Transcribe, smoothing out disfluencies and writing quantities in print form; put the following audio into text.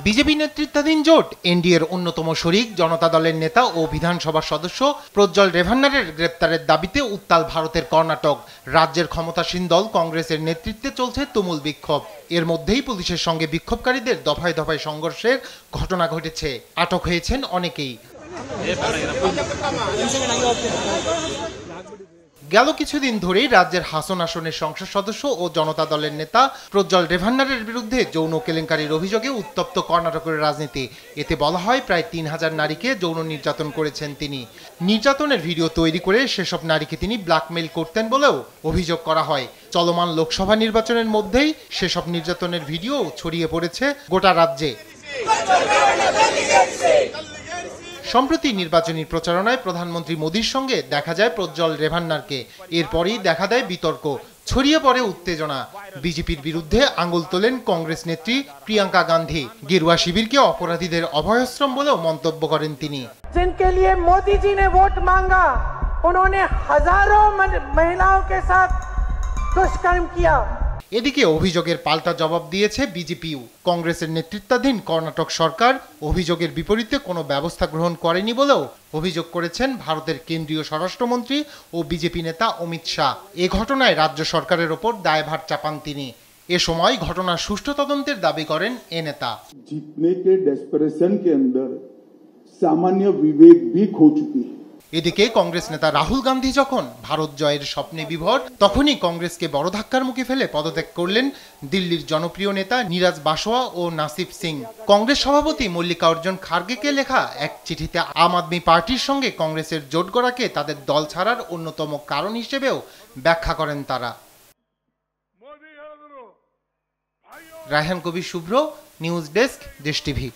BJP নেতৃত্বাধীন জোট এনডিএর অন্যতম শরিক জনতা দলের নেতা ও বিধানসভার সদস্য প্রজ্জ্বল রেভান্নারের গ্রেপ্তারের দাবিতে উত্তাল ভারতের কর্ণাটক। রাজ্যের ক্ষমতাসীন দল কংগ্রেসের নেতৃত্বে চলছে তুমুল বিক্ষোভ। এর মধ্যেই পুলিশের সঙ্গে বিক্ষোভকারীদের দফায় দফায় সংঘর্ষের ঘটনা ঘটেছে। আটক হয়েছেন অনেকেই। গেল কিছুদিন ধরেই রাজ্যের হাসন আসনের সংসদ সদস্য ও জনতা দলের নেতা প্রজ্জ্বল রেভান্নারের বিরুদ্ধে যৌন কেলেঙ্কারির অভিযোগে উত্তপ্ত কর্ণাটকের রাজনীতি। এতে বলা হয় প্রায় ৩,০০০ নারীকে যৌন নির্যাতন করেছেন তিনি। নির্যাতনের ভিডিও তৈরি করে সেসব নারীকে তিনি ব্ল্যাকমেইল করতেন বলেও অভিযোগ করা হয়। চলমান লোকসভা নির্বাচনের মধ্যেই সেসব নির্যাতনের ভিডিও ছড়িয়ে পড়েছে গোটা রাজ্যে। সম্প্রতি নির্বাচনী প্রচারণায় প্রধানমন্ত্রী মোদীর সঙ্গে দেখা যায় প্রজ্জ্বল রেভান্নারকে। এরপরই দেখা দেয় বিতর্ক, ছড়িয়ে পড়ে উত্তেজনা। বিজেপির বিরুদ্ধে আঙুল তোলেন কংগ্রেস নেত্রী প্রিয়াঙ্কা গান্ধী। গেরুয়া শিবিরকে অপরাধীদের অভয়াশ্রম বলেও মন্তব্য করেন তিনি। जिनके लिए मोदी जी ने वोट मांगा, उन्होंने हजारों महिलाओं के साथ दुष्कर्म किया। এদিকে অভিযোগের পাল্টা জবাব দিয়েছে বিজেপিও। কংগ্রেসের নেতৃত্বাধীন কর্ণাটক সরকার অভিযোগের বিপরীতে কোনো ব্যবস্থা গ্রহণ করেনি বলেও অভিযোগ করেছেন ভারতের কেন্দ্রীয় স্বরাষ্ট্রমন্ত্রী ও বিজেপি নেতা অমিত শাহ। এ ঘটনায় রাজ্য সরকারের ওপর দায়ভার চাপান তিনি। এ সময় ঘটনার সুষ্ঠু তদন্তের দাবি করেন এ নেতা। जीतने के डेस्परेशन के अंदर सामान्य विवेक भी खो चुकी है। এদিকে কংগ্রেস নেতা রাহুল গান্ধী যখন ভারত জয়ের স্বপ্নে বিভোর, তখনই কংগ্রেসকে বড় ধাক্কার মুখে ফেলে পদত্যাগ করলেন দিল্লির জনপ্রিয় নেতা নীরাজ বাসোয়া ও নাসিব সিং। কংগ্রেস সভাপতি মল্লিকার্জুন খার্গেকে লেখা এক চিঠিতে আম আদমি পার্টির সঙ্গে কংগ্রেসের জোট গড়াকে তাদের দল ছাড়ার অন্যতম কারণ হিসেবেও ব্যাখ্যা করেন তারা। রায়হান কবির শুভ্র, নিউজ ডেস্ক, দেশ টিভি।